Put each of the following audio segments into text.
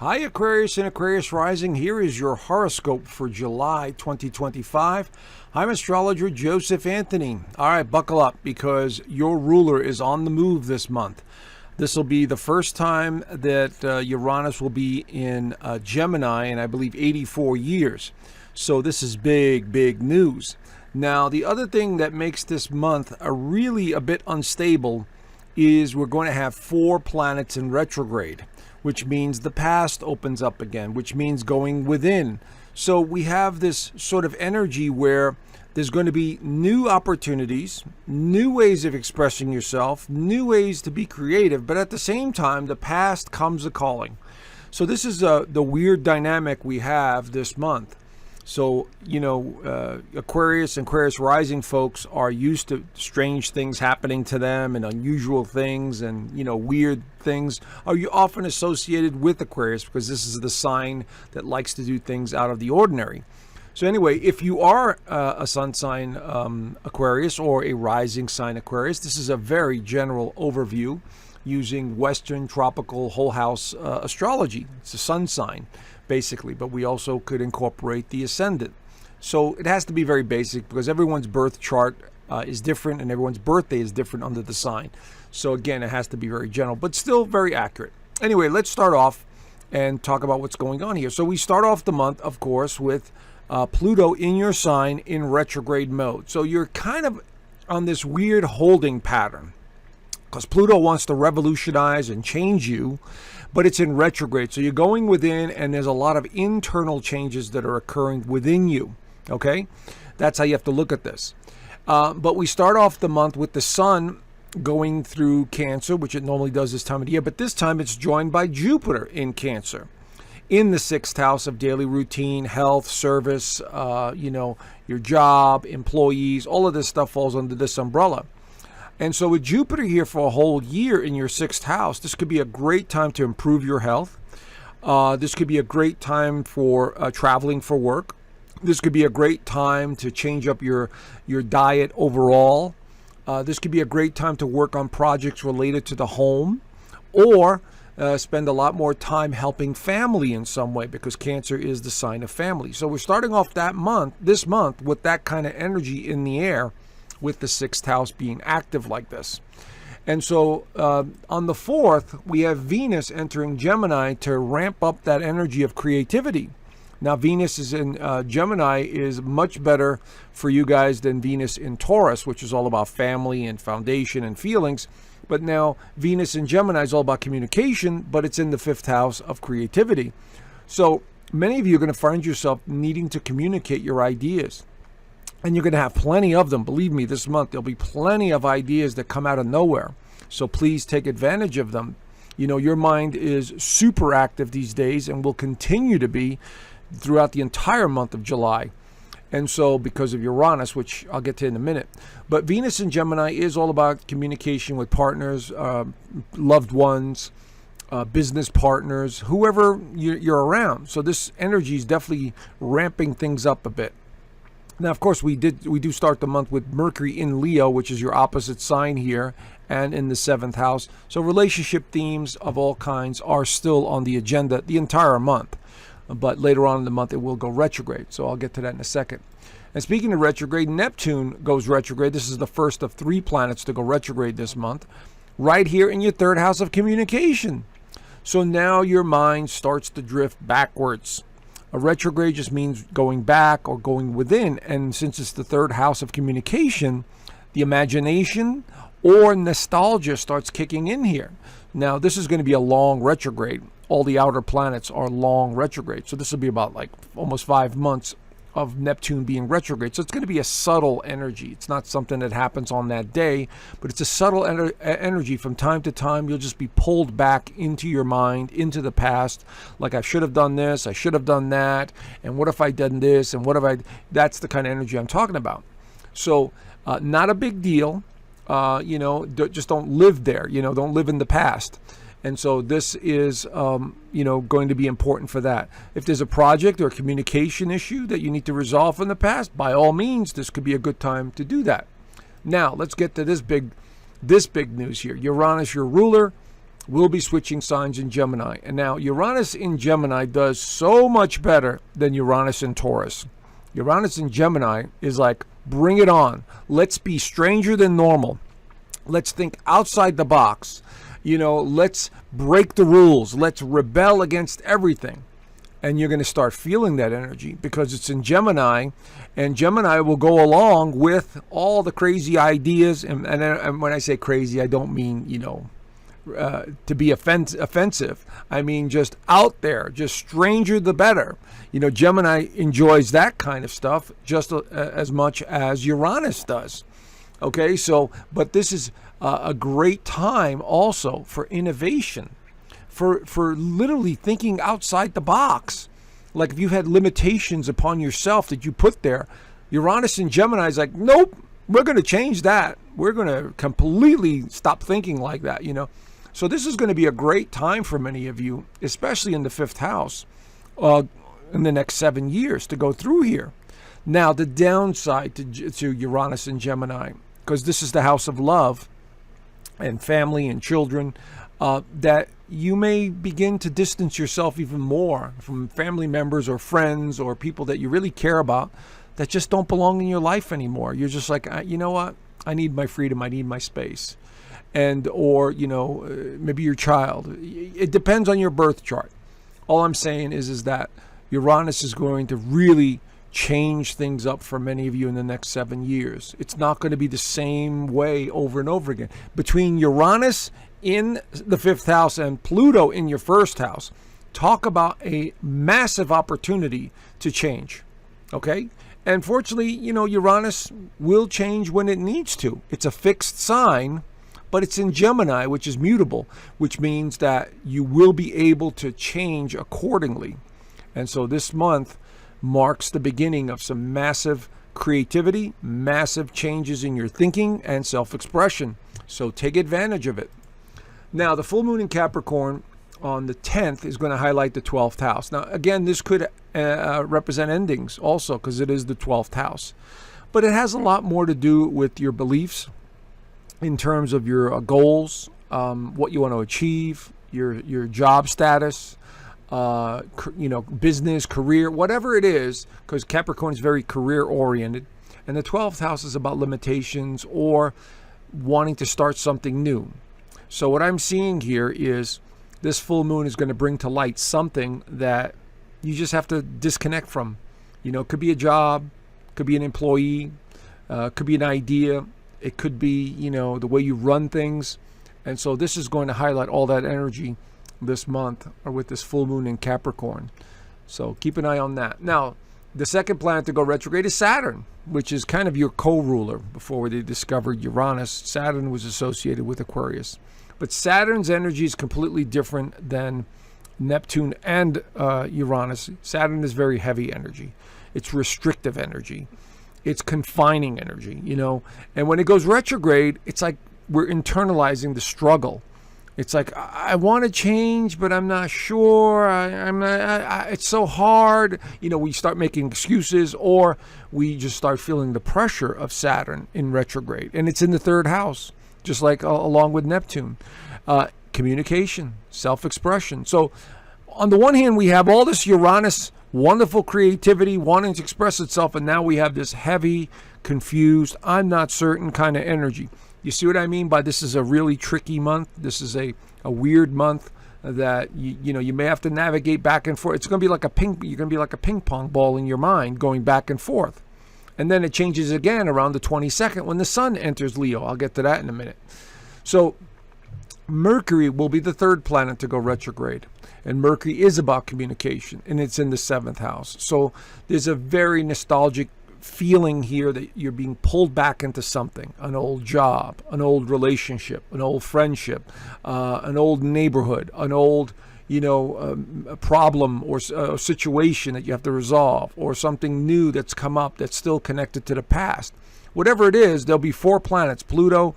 Hi Aquarius and Aquarius Rising, here is your horoscope for July 2025. I'm Astrologer Joseph Anthony. All right, buckle up because your ruler is on the move this month. This will be the first time that Uranus will be in Gemini in, I believe, 84 years. So this is big, big news. Now, the other thing that makes this month really a bit unstable is we're going to have 4 planets in retrograde, which means the past opens up again, which means going within. So we have this sort of energy where there's going to be new opportunities, new ways of expressing yourself, new ways to be creative, but at the same time, the past comes a calling. So this is the weird dynamic we have this month. So, Aquarius and Aquarius Rising folks are used to strange things happening to them and unusual things and, weird things are often associated with Aquarius because this is the sign that likes to do things out of the ordinary. So anyway, if you are a sun sign Aquarius or a rising sign Aquarius, this is a very general overview using Western tropical whole house astrology. It's a sun sign, basically, but we also could incorporate the ascendant. So it has to be very basic because everyone's birth chart is different and everyone's birthday is different under the sign. So again, it has to be very general, but still very accurate. Anyway, let's start off and talk about what's going on here. So we start off the month, of course, with Pluto in your sign in retrograde mode. So you're kind of on this weird holding pattern because Pluto wants to revolutionize and change you, but it's in retrograde. So you're going within and there's a lot of internal changes that are occurring within you. Okay? That's how you have to look at this. But we start off the month with the sun going through Cancer, which it normally does this time of the year, but this time it's joined by Jupiter in Cancer in the 6th house of daily routine, health, service, your job, employees, all of this stuff falls under this umbrella. And so with Jupiter here for a whole year in your 6th house, this could be a great time to improve your health. This could be a great time for traveling for work. This could be a great time to change up your diet overall. This could be a great time to work on projects related to the home or spend a lot more time helping family in some way because Cancer is the sign of family. So we're starting off this month with that kind of energy in the air, with the 6th house being active like this. And so on the 4th, we have Venus entering Gemini to ramp up that energy of creativity. Now, Venus is in Gemini is much better for you guys than Venus in Taurus, which is all about family and foundation and feelings. But now Venus in Gemini is all about communication, but it's in the 5th house of creativity. So many of you are going to find yourself needing to communicate your ideas. And you're going to have plenty of them. Believe me, this month there'll be plenty of ideas that come out of nowhere. So please take advantage of them. Your mind is super active these days and will continue to be throughout the entire month of July. And so because of Uranus, which I'll get to in a minute. But Venus in Gemini is all about communication with partners, loved ones, business partners, whoever you're around. So this energy is definitely ramping things up a bit. Now, of course, we do start the month with Mercury in Leo, which is your opposite sign here, and in the 7th house. So relationship themes of all kinds are still on the agenda the entire month. But later on in the month, it will go retrograde. So I'll get to that in a second. And speaking of retrograde, Neptune goes retrograde. This is the first of 3 planets to go retrograde this month, right here in your 3rd house of communication. So now your mind starts to drift backwards. A retrograde just means going back or going within. And since it's the 3rd house of communication, the imagination or nostalgia starts kicking in here. Now, this is going to be a long retrograde. All the outer planets are long retrograde. So this will be about like almost 5 months of Neptune being retrograde. So it's going to be a subtle energy. It's not something that happens on that day, but it's a subtle energy. From time to time, you'll just be pulled back into your mind, into the past, like I should have done this, I should have done that, and what if I done this, and what if I... That's the kind of energy I'm talking about. So not a big deal. Just don't live there. Don't live in the past. And so this is, going to be important for that. If there's a project or a communication issue that you need to resolve from the past, by all means, this could be a good time to do that. Now, let's get to this big news here. Uranus, your ruler, will be switching signs in Gemini. And now Uranus in Gemini does so much better than Uranus in Taurus. Uranus in Gemini is like, bring it on. Let's be stranger than normal. Let's think outside the box. Let's break the rules. Let's rebel against everything. And you're going to start feeling that energy because it's in Gemini, and Gemini will go along with all the crazy ideas. And when I say crazy, I don't mean, to be offensive. I mean just out there, just stranger the better. Gemini enjoys that kind of stuff just as much as Uranus does. Okay, but this is a great time also for innovation, for literally thinking outside the box. Like if you had limitations upon yourself that you put there, Uranus and Gemini is like, nope, we're going to change that. We're going to completely stop thinking like that, So this is going to be a great time for many of you, especially in the 5th house, in the next 7 years to go through here. Now, the downside to Uranus and Gemini, because this is the house of love and family and children, that you may begin to distance yourself even more from family members or friends or people that you really care about that just don't belong in your life anymore. You're just like, you know what? I need my freedom. I need my space. Or maybe your child. It depends on your birth chart. All I'm saying is that Uranus is going to really change things up for many of you in the next 7 years. It's not going to be the same way over and over again. Between Uranus in the 5th house and Pluto in your 1st house, talk about a massive opportunity to change. Okay? And fortunately, Uranus will change when it needs to. It's a fixed sign, but it's in Gemini, which is mutable, which means that you will be able to change accordingly. And so this month marks the beginning of some massive creativity, massive changes in your thinking and self-expression. So take advantage of it. Now, the full moon in Capricorn on the 10th is going to highlight the 12th house. Now, again, this could represent endings also because it is the 12th house. But it has a lot more to do with your beliefs in terms of your goals, what you want to achieve, your job status, business, career, whatever it is, because Capricorn is very career oriented. And the 12th house is about limitations or wanting to start something new. So what I'm seeing here is this full moon is going to bring to light something that you just have to disconnect from. It could be a job, could be an employee, could be an idea. It could be, the way you run things. And so this is going to highlight all that energy this month or with this full moon in Capricorn. So keep an eye on that. Now, the second planet to go retrograde is Saturn, which is kind of your co-ruler. Before they discovered Uranus, Saturn was associated with Aquarius. But Saturn's energy is completely different than Neptune and Uranus. Saturn is very heavy energy. It's restrictive energy. It's confining energy, And when it goes retrograde, it's like we're internalizing the struggle. It's like, I want to change, but I'm not sure. It's so hard. We start making excuses, or we just start feeling the pressure of Saturn in retrograde. And it's in the 3rd house, just like along with Neptune. Communication, self-expression. So on the one hand, we have all this Uranus, wonderful creativity, wanting to express itself, and now we have this heavy, confused, I'm not certain kind of energy. You see what I mean by this is a really tricky month? This is a weird month that you may have to navigate back and forth. It's going to be like you're going to be like a ping pong ball in your mind going back and forth. And then it changes again around the 22nd when the sun enters Leo. I'll get to that in a minute. So Mercury will be the 3rd planet to go retrograde. And Mercury is about communication, and it's in the 7th house. So there's a very nostalgic feeling here that you're being pulled back into something, an old job, an old relationship, an old friendship, an old neighborhood, an old, a problem or a situation that you have to resolve, or something new that's come up that's still connected to the past. Whatever it is, there'll be 4 planets, Pluto,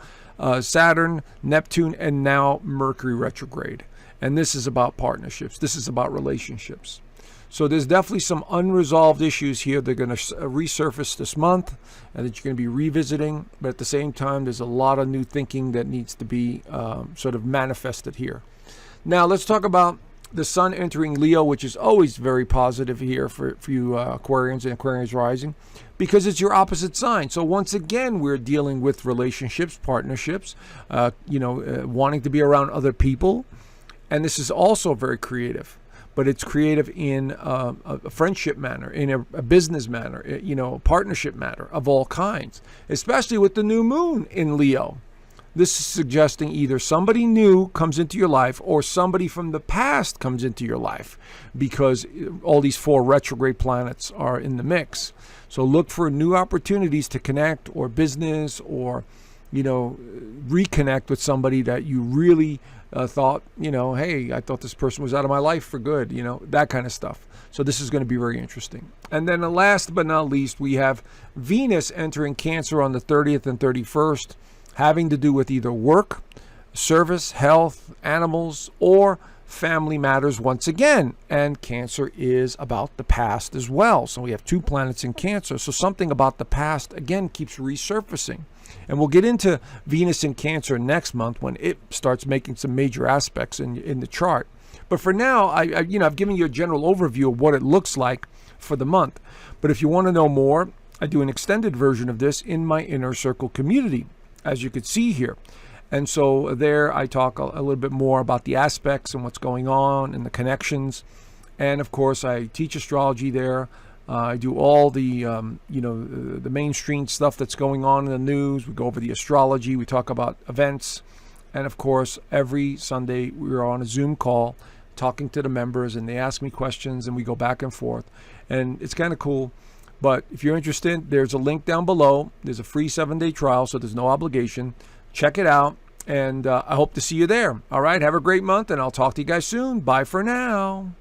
Saturn, Neptune, and now Mercury retrograde. And this is about partnerships. This is about relationships. So there's definitely some unresolved issues here. They're going to resurface this month and that you're going to be revisiting. But at the same time, there's a lot of new thinking that needs to be sort of manifested here. Now let's talk about the sun entering Leo, which is always very positive here for you Aquarians and Aquarians rising, because it's your opposite sign. So once again, we're dealing with relationships, partnerships, wanting to be around other people. And this is also very creative, but it's creative in a friendship manner, in a business manner, a partnership matter of all kinds, especially with the new moon in Leo. This is suggesting either somebody new comes into your life or somebody from the past comes into your life, because all these 4 retrograde planets are in the mix. So look for new opportunities to connect, or business, or, reconnect with somebody that you really thought, hey, I thought this person was out of my life for good, that kind of stuff. So this is going to be very interesting. And then last but not least, we have Venus entering Cancer on the 30th and 31st. Having to do with either work, service, health, animals, or family matters once again. And Cancer is about the past as well. So we have 2 planets in Cancer. So something about the past, again, keeps resurfacing. And we'll get into Venus in Cancer next month when it starts making some major aspects in the chart. But for now, I've given you a general overview of what it looks like for the month. But if you want to know more, I do an extended version of this in my Inner Circle community, as you could see here. And so there I talk a little bit more about the aspects and what's going on and the connections. And of course, I teach astrology there. I do all the, the mainstream stuff that's going on in the news. We go over the astrology. We talk about events. And of course, every Sunday we're on a Zoom call talking to the members, and they ask me questions and we go back and forth. And it's kind of cool. But if you're interested, there's a link down below. There's a free 7-day trial, so there's no obligation. Check it out, and I hope to see you there. All right, have a great month, and I'll talk to you guys soon. Bye for now.